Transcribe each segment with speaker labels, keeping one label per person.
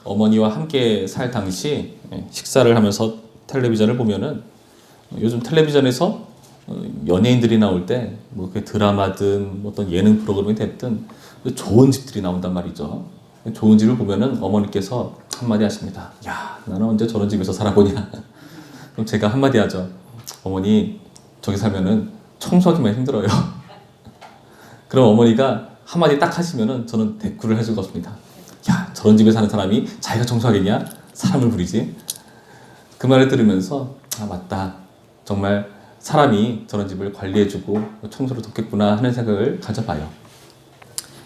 Speaker 1: 어머니와 함께 살 당시 식사를 하면서 텔레비전을 보면은 요즘 텔레비전에서 연예인들이 나올 때 뭐 드라마든 뭐 어떤 예능 프로그램이 됐든 좋은 집들이 나온단 말이죠. 좋은 집을 보면은 어머니께서 한마디 하십니다. 야, 나는 언제 저런 집에서 살아보냐. 그럼 제가 한마디 하죠. 어머니, 저기 살면은 청소하기만 힘들어요. 그럼 어머니가 한마디 딱 하시면은 저는 대꾸를 해줄 것입니다. 야, 저런 집에 사는 사람이 자기가 청소하겠냐? 사람을 부리지. 그 말을 들으면서 아, 맞다. 정말 사람이 저런 집을 관리해주고 청소를 돕겠구나 하는 생각을 가져봐요.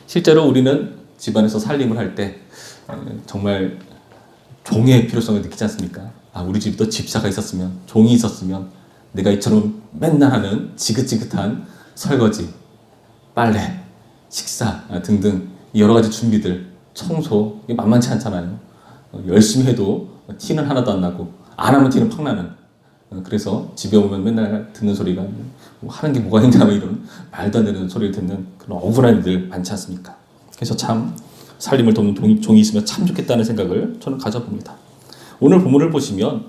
Speaker 1: 실제로 우리는 집안에서 살림을 할 때 정말 종의 필요성을 느끼지 않습니까? 아, 우리 집도 집사가 있었으면, 종이 있었으면 내가 이처럼 맨날 하는 지긋지긋한 설거지, 빨래, 식사 등등 여러 가지 준비들, 청소 이게 만만치 않잖아요. 열심히 해도 티는 하나도 안 나고 안 하면 티는 팍 나는. 그래서 집에 오면 맨날 듣는 소리가 뭐 하는 게 뭐가 있냐 이런 말도 안 되는 소리를 듣는 그런 억울한 일들 많지 않습니까? 그래서 참 살림을 돕는 종이 있으면 참 좋겠다는 생각을 저는 가져봅니다. 오늘 본문을 보시면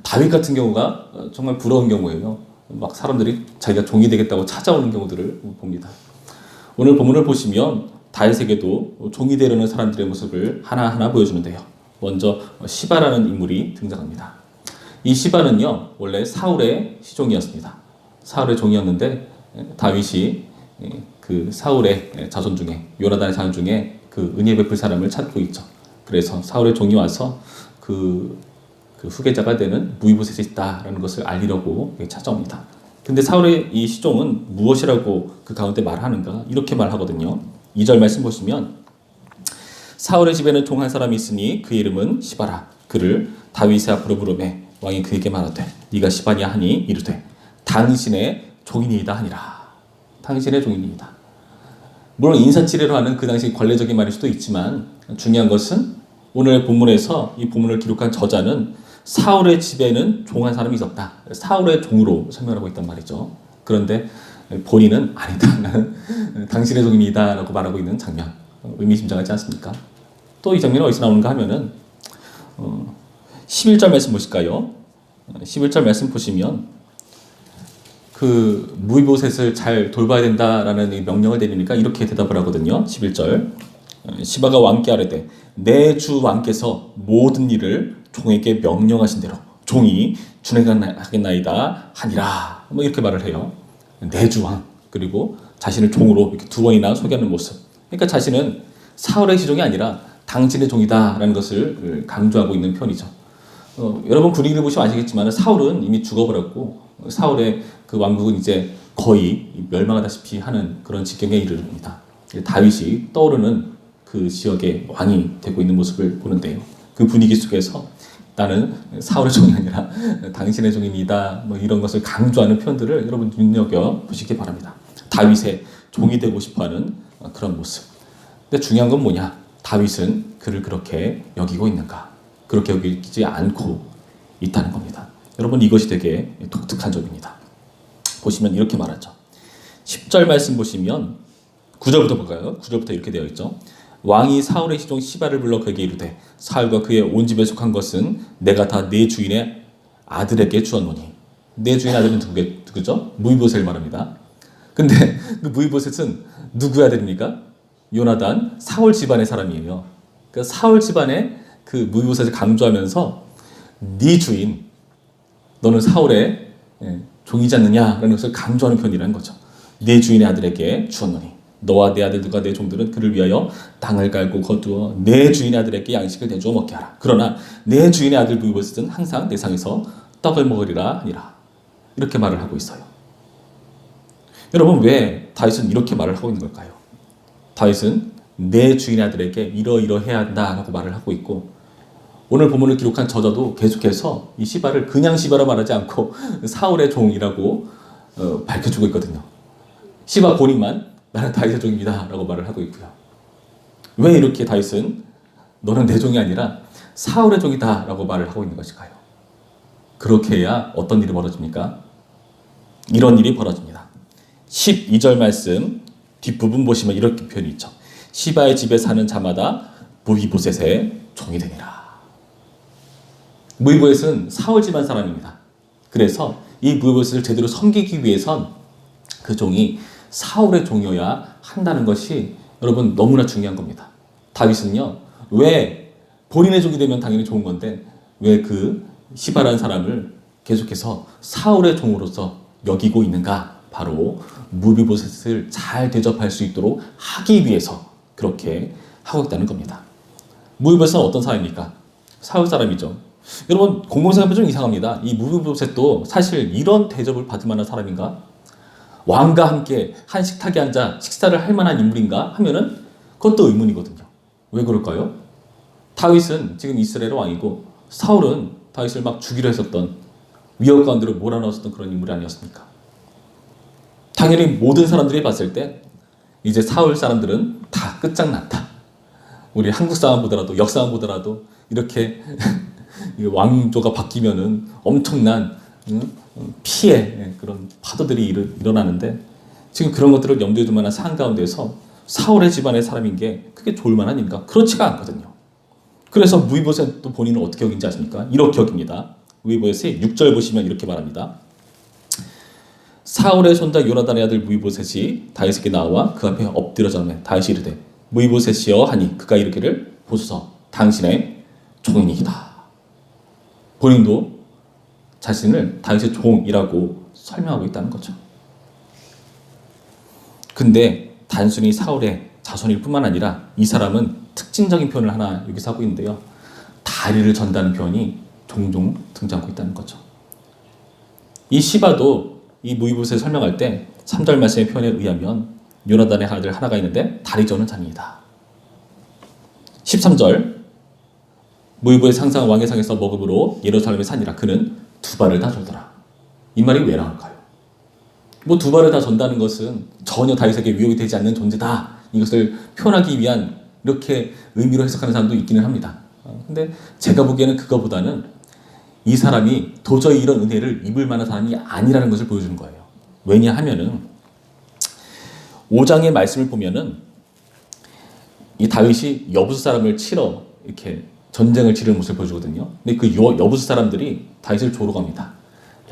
Speaker 1: 다윗 같은 경우가 정말 부러운 경우예요. 막 사람들이 자기가 종이 되겠다고 찾아오는 경우들을 봅니다. 오늘 본문을 보시면 다윗에게도 종이 되려는 사람들의 모습을 하나하나 보여주는데요. 먼저 시바라는 인물이 등장합니다. 이 시바는요, 원래 사울의 시종이었습니다. 사울의 종이었는데 다윗이 그 사울의 자손 중에, 요나단의 자손 중에 그 은혜 베풀 사람을 찾고 있죠. 그래서 사울의 종이 와서 그 후계자가 되는 무이보셋이 있다라는 것을 알리려고 찾아옵니다. 근데 사울의 이 시종은 무엇이라고 그 가운데 말하는가? 이렇게 말하거든요. 2절 말씀 보시면 사울의 집에는 종 한 사람이 있으니 그의 이름은 시바라. 그를 다윗의 앞으로 부르매 왕이 그에게 말하되 네가 시바냐 하니 이르되 당신의 종이니이다 하니라. 당신의 종이니이다. 물론 인사치레로 하는 그 당시 관례적인 말일 수도 있지만 중요한 것은 오늘 본문에서 이 본문을 기록한 저자는 사울의 집에는 종 한 사람이 있었다. 사울의 종으로 설명하고 있단 말이죠. 그런데 본인은 아니다. 나는 당신의 종이다 라고 말하고 있는 장면. 의미심장하지 않습니까? 또 이 장면이 어디서 나오는가 하면은 11절 말씀 보실까요? 11절 말씀 보시면 그 무이보셋을 잘 돌봐야 된다라는 명령을 내리니까 이렇게 대답을 하거든요. 11절 시바가 왕께 아뢰되 내 주 왕께서 모든 일을 종에게 명령하신 대로 종이 준행하겠나이다 하니라. 뭐 이렇게 말을 해요. 내 주 왕, 그리고 자신을 종으로 이렇게 두 번이나 소개하는 모습. 그러니까 자신은 사울의 시종이 아니라 당신의 종이다라는 것을 강조하고 있는 편이죠. 여러분 분위기를 보시면 아시겠지만 사울은 이미 죽어버렸고 사울의 그 왕국은 이제 거의 멸망하다시피 하는 그런 지경에 이르릅니다. 다윗이 떠오르는 그 지역의 왕이 되고 있는 모습을 보는데요. 그 분위기 속에서 나는 사울의 종이 아니라 당신의 종입니다. 뭐 이런 것을 강조하는 표현들을 여러분 눈여겨 보시기 바랍니다. 다윗의 종이 되고 싶어하는 그런 모습. 근데 중요한 건 뭐냐? 다윗은 그를 그렇게 여기고 있는가? 그렇게 여기지 않고 있다는 겁니다. 여러분 이것이 되게 독특한 점입니다. 보시면 이렇게 말하죠. 10절 말씀 보시면 9절부터 볼까요? 9절부터 이렇게 되어 있죠. 왕이 사울의 시종 시바를 불러 그에게 이르되 사울과 그의 온 집에 속한 것은 내가 다 내 주인의 아들에게 주었노니. 내 주인의 아들은 누구죠? 무이보셋을 말합니다. 근데 그 무이보셋은 누구의 아들입니까? 요나단 사울 집안의 사람이에요. 그러니까 사울 집안의 그 무이보셋을 강조하면서 네 주인, 너는 사울의 종이지 않느냐라는 것을 강조하는 편이라는 거죠. 네 주인의 아들에게 주었노니 너와 내 아들들과 내 종들은 그를 위하여 땅을 갈고 거두어 내 주인의 아들에게 양식을 내주어 먹게 하라. 그러나 내 주인의 아들 무이보셋은 항상 내 상에서 떡을 먹으리라 하니라. 이렇게 말을 하고 있어요. 여러분 왜 다윗은 이렇게 말을 하고 있는 걸까요? 다윗은 내 주인의 아들에게 이러이러해야 한다라고 말을 하고 있고 오늘 본문을 기록한 저자도 계속해서 이 시바를 그냥 시바라 말하지 않고 사울의 종이라고 밝혀주고 있거든요. 시바 본인만 나는 다윗의 종입니다 라고 말을 하고 있고요. 왜 이렇게 다윗은 너는 내 종이 아니라 사울의 종이다 라고 말을 하고 있는 것일까요? 그렇게 해야 어떤 일이 벌어집니까? 이런 일이 벌어집니다. 12절 말씀 뒷부분 보시면 이렇게 표현이 있죠. 시바의 집에 사는 자마다 무이보셋의 종이 되니라. 무이보셋은 사울 집안 사람입니다. 그래서 이 무이보셋을 제대로 섬기기 위해선 그 종이 사울의 종이어야 한다는 것이 여러분 너무나 중요한 겁니다. 다윗은요, 왜 본인의 종이 되면 당연히 좋은 건데 왜 그 시바라는 사람을 계속해서 사울의 종으로서 여기고 있는가? 바로 무비보셋을 잘 대접할 수 있도록 하기 위해서 그렇게 하고 있다는 겁니다. 무비보셋은 어떤 사람입니까? 사울 사람이죠. 여러분 공공생각하면 좀 이상합니다. 이 무비보셋도 사실 이런 대접을 받을 만한 사람인가? 왕과 함께 한 식탁에 앉아 식사를 할 만한 인물인가 하면은 그것도 의문이거든요. 왜 그럴까요? 다윗은 지금 이스라엘 왕이고 사울은 다윗을 막 죽이려 했었던 위협 가운데로 몰아넣었던 그런 인물이 아니었습니까? 당연히 모든 사람들이 봤을 때 이제 사울 사람들은 다 끝장났다. 우리 한국 사람 보더라도 역사람 보더라도 이렇게 왕조가 바뀌면은 엄청난 피해 그런 파도들이 일어나는데 지금 그런 것들을 염두에 둘 만한 상황 가운데서 사울의 집안의 사람인 게 그게 좋을 만한 일인가? 그렇지가 않거든요. 그래서 무이보셋도 본인은 어떻게 여긴지 아십니까? 이렇게 여깁니다. 무이보셋의 6절 보시면 이렇게 말합니다. 사울의 손자 요나단의 아들 무이보셋이 다윗에게 나와 그 앞에 엎드려 절하매 다윗이 이르되 무이보셋이여 하니 그가 이르기를 보소서 당신의 종이니이다. 본인도 자신을 다윗의 종이라고 설명하고 있다는 거죠. 근데 단순히 사울의 자손일 뿐만 아니라 이 사람은 특징적인 표현을 하나 여기서 하고 있는데요. 다리를 전다는 표현이 종종 등장하고 있다는 거죠. 이 시바도 이 무이보셋을 설명할 때 3절 말씀의 표현에 의하면 요나단의 아들 하나가 있는데 다리 저는 자녀이다. 13절 무이보셋 상상 왕의 상에서 먹음으로 예루살렘에 사니라. 그는 두 발을 다 절더라. 이 말이 왜 나올까요? 뭐 두 발을 다 전다는 것은 전혀 다윗에게 위협이 되지 않는 존재다. 이것을 표현하기 위한 이렇게 의미로 해석하는 사람도 있기는 합니다. 근데 제가 보기에는 그거보다는 이 사람이 도저히 이런 은혜를 입을 만한 사람이 아니라는 것을 보여주는 거예요. 왜냐하면은 5장의 말씀을 보면은 이 다윗이 여부스 사람을 치러 이렇게 전쟁을 치르는 모습을 보여주거든요. 근데 그 여부스 사람들이 다윗을 조로 갑니다.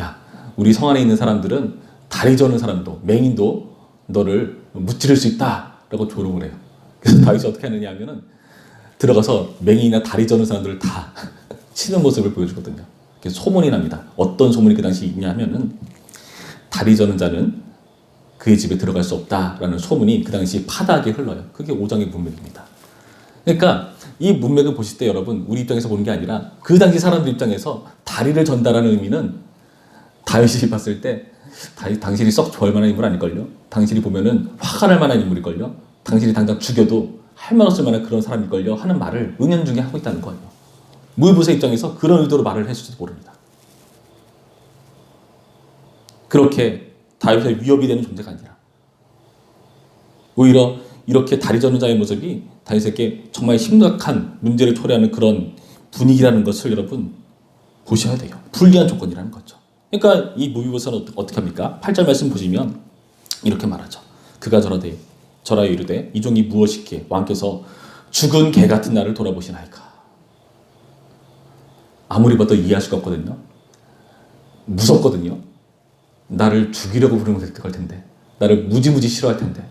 Speaker 1: 야, 우리 성 안에 있는 사람들은 다리 저는 사람도 맹인도 너를 무찌를 수 있다라고 조롱을 해요. 그래서 다윗이 어떻게 하느냐 하면은 들어가서 맹인이나 다리 저는 사람들을 다 치는 모습을 보여주거든요. 소문이 납니다. 어떤 소문이 그 당시 있냐 하면은 다리 저는 자는 그의 집에 들어갈 수 없다라는 소문이 그 당시 파다하게 흘러요. 그게 5장의 문맥입니다. 그러니까 이 문맥을 보실 때 여러분 우리 입장에서 보는 게 아니라 그 당시 사람들 입장에서 다리를 전다라는 의미는 다윗이 봤을 때 당신이 썩 좋아할 만한 인물 아닐걸요? 당신이 보면은 화가 날 만한 인물일걸요? 당신이 당장 죽여도 할 말 없을 만한 그런 사람일걸요? 하는 말을 은연중에 하고 있다는 거예요. 무이보셋 입장에서 그런 의도로 말을 했을지도 모릅니다. 그렇게 다윗의 위협이 되는 존재가 아니라 오히려 이렇게 다리 저는 자의 모습이 다윗에게 정말 심각한 문제를 초래하는 그런 분위기라는 것을 여러분 보셔야 돼요. 불리한 조건이라는 거죠. 그러니까 이 무비보셋은 어떻게 합니까? 8절 말씀 보시면 이렇게 말하죠. 그가 절하여 이르되 이 종이 무엇이기에 왕께서 죽은 개 같은 나를 돌아보시나이까. 아무리 봐도 이해할 수가 없거든요. 무섭거든요. 나를 죽이려고 부르는 걸 텐데, 나를 무지무지 싫어할 텐데.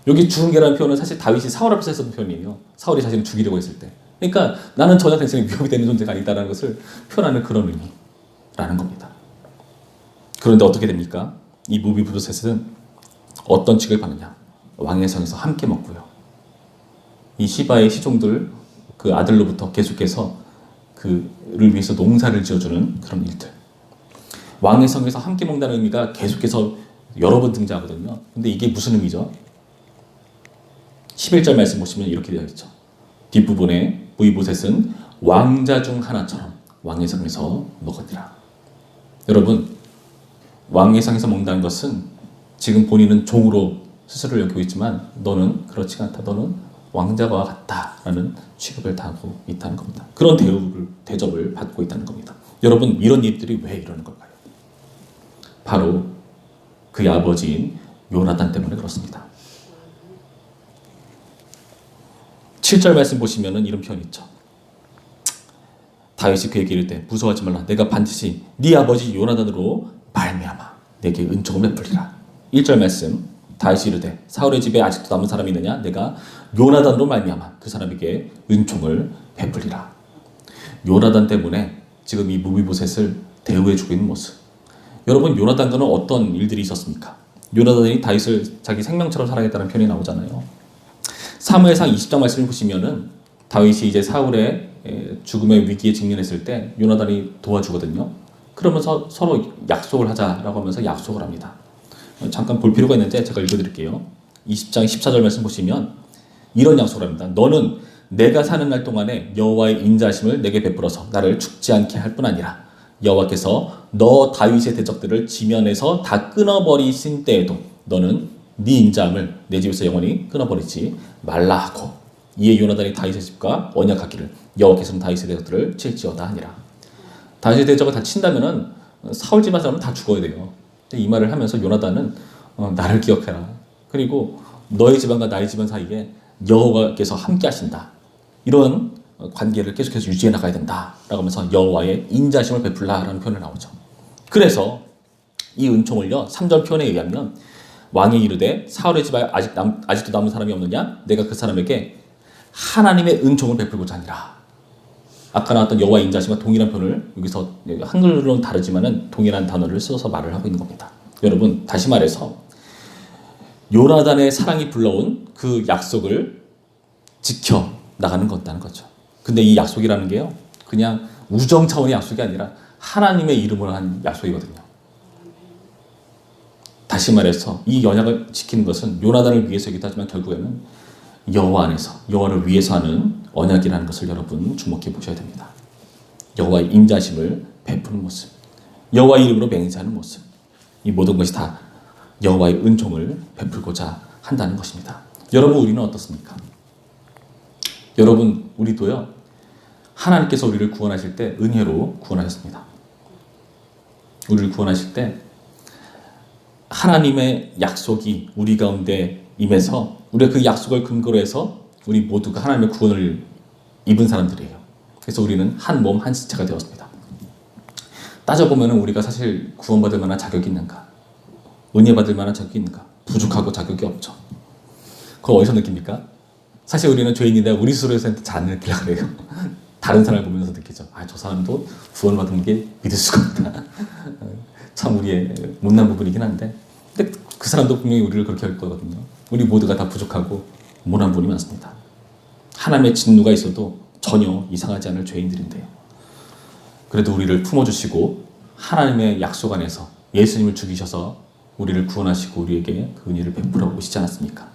Speaker 1: 여기 죽은 개라는 표현은 사실 다윗이 사울 앞에서 했던 표현이에요. 사울이 자신을 죽이려고 했을 때. 그러니까 나는 전혀 당신의 위협이 되는 존재가 아니다라는 것을 표현하는 그런 의미라는 겁니다. 그런데 어떻게 됩니까? 이 무비보셋은 어떤 취급을 받느냐? 왕의 성에서 함께 먹고요. 이 시바의 시종들 그 아들로부터 계속해서 그를 위해서 농사를 지어주는 그런 일들. 왕의 성에서 함께 먹는다는 의미가 계속해서 여러 번 등장하거든요. 근데 이게 무슨 의미죠? 11절 말씀 보시면 이렇게 되어 있죠. 뒷부분에 무이보셋은 왕자 중 하나처럼 왕의 성에서 먹었니라. 여러분, 왕의 상에서 먹는다는 것은 지금 본인은 종으로 스스로를 여기고 있지만 너는 그렇지 않다. 너는 왕자와 같다라는 취급을 당하고 있다는 겁니다. 그런 대접을 받고 있다는 겁니다. 여러분, 이런 일들이 왜 이러는 걸까요? 바로 그의 아버지인 요나단 때문에 그렇습니다. 7절 말씀 보시면 이런 표현이 있죠. 다윗이 그에게 이르되 무서워하지 말라. 내가 반드시 네 아버지 요나단으로 말미암아 내게 은총을 베풀리라. 1절 말씀. 다윗이 이르되 사울의 집에 아직도 남은 사람이 있느냐? 내가 요나단으로 말미암아 그 사람에게 은총을 베풀리라. 요나단 때문에 지금 이 무비보셋을 대우해주고 있는 모습. 여러분, 요나단과는 어떤 일들이 있었습니까? 요나단이 다윗을 자기 생명처럼 사랑했다는 표현이 나오잖아요. 사무엘상 20장 말씀을 보시면은 다윗이 이제 사울의 죽음의 위기에 직면했을 때 요나단이 도와주거든요. 그러면서 서로 약속을 하자라고 하면서 약속을 합니다. 잠깐 볼 필요가 있는데 제가 읽어드릴게요. 20장 14절 말씀 보시면 이런 약속을 합니다. 너는 내가 사는 날 동안에 여호와의 인자하심을 내게 베풀어서 나를 죽지 않게 할 뿐 아니라 여호와께서 너 다윗의 대적들을 지면에서 다 끊어버리신 때에도 너는 네 인자함을 내 집에서 영원히 끊어버리지 말라 하고 이에 요나단이 다윗의 집과 언약하기를 여호와께서는 다윗의 대적들을 칠지어다 하니라. 다윗의 대적을 다 친다면은 사울 집안 사람은 다 죽어야 돼요. 이 말을 하면서 요나단은 나를 기억해라. 그리고 너의 집안과 나의 집안 사이에 여호와께서 함께 하신다. 이런 관계를 계속해서 유지해 나가야 된다. 라고 하면서 여호와의 인자심을 베풀라라는 표현이 나오죠. 그래서 이 은총을요. 3절 표현에 의하면 왕이 이르되 사울의 집에 아직도 남은 사람이 없느냐? 내가 그 사람에게 하나님의 은총을 베풀고자 하니라. 아까 나왔던 여호와의 인자심과 동일한 표현을 여기서 한글로는 다르지만은 동일한 단어를 써서 말을 하고 있는 겁니다. 여러분, 다시 말해서 요나단의 사랑이 불러온 그 약속을 지켜 나가는 것다는 거죠. 근데 이 약속이라는 게요, 그냥 우정 차원의 약속이 아니라 하나님의 이름으로 한 약속이거든요. 다시 말해서 이 언약을 지키는 것은 요나단을 위해서이기도 하지만 결국에는 여호와 안에서 여호와를 위해서 하는 언약이라는 것을 여러분 주목해 보셔야 됩니다. 여호와의 인자심을 베푸는 모습, 여호와의 이름으로 맹세하는 모습, 이 모든 것이 다 여호와의 은총을 베풀고자 한다는 것입니다. 여러분, 우리는 어떻습니까? 여러분, 우리도요, 하나님께서 우리를 구원하실 때 은혜로 구원하셨습니다. 우리를 구원하실 때 하나님의 약속이 우리 가운데 임해서 우리가 그 약속을 근거로 해서 우리 모두가 하나님의 구원을 입은 사람들이에요. 그래서 우리는 한 몸, 한 지체가 되었습니다. 따져보면 우리가 사실 구원받을 만한 자격이 있는가? 은혜 받을 만한 자격이 있는가? 부족하고 자격이 없죠. 그걸 어디서 느낍니까? 사실 우리는 죄인인데 우리 스스로에서 잘 안 느끼려고 그래요. 다른 사람을 보면서 느끼죠. 저 사람도 구원받은 게 믿을 수가 없다. 참 우리의 못난 부분이긴 한데, 근데 그 사람도 분명히 우리를 그렇게 할 거거든요. 우리 모두가 다 부족하고 못난 분이 많습니다. 하나님의 진노가 있어도 전혀 이상하지 않을 죄인들인데요. 그래도 우리를 품어주시고 하나님의 약속 안에서 예수님을 죽이셔서 우리를 구원하시고 우리에게 그 은혜를 베풀어 오시지 않았습니까?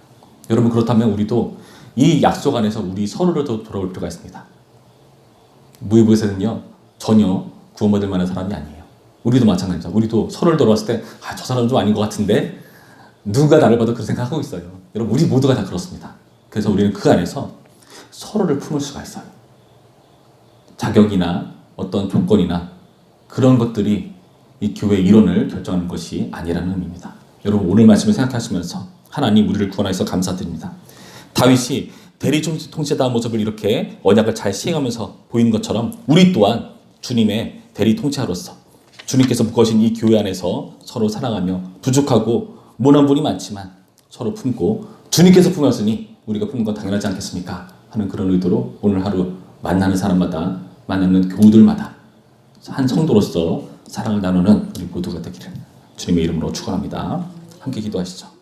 Speaker 1: 여러분, 그렇다면 우리도 이 약속 안에서 우리 서로를 더 돌아올 필요가 있습니다. 무비보셋은요, 전혀 구원받을 만한 사람이 아니에요. 우리도 마찬가지입니다. 우리도 서로를 돌아왔을 때 저 사람은 좀 아닌 것 같은데 누가 나를 봐도 그런 생각하고 있어요. 여러분, 우리 모두가 다 그렇습니다. 그래서 우리는 그 안에서 서로를 품을 수가 있어요. 자격이나 어떤 조건이나 그런 것들이 이 교회의 이론을 결정하는 것이 아니라는 의미입니다. 여러분, 오늘 말씀을 생각하시면서 하나님 우리를 구원하셔서 감사드립니다. 다윗이 대리 통치자의 모습을 이렇게 언약을 잘 시행하면서 보이는 것처럼 우리 또한 주님의 대리 통치자로서 주님께서 묶으신 이 교회 안에서 서로 사랑하며 부족하고 모난 분이 많지만 서로 품고 주님께서 품었으니 우리가 품는 건 당연하지 않겠습니까? 하는 그런 의도로 오늘 하루 만나는 사람마다, 만나는 교우들마다 한 성도로서 사랑을 나누는 우리 모두가 되기를 주님의 이름으로 축원합니다. 함께 기도하시죠.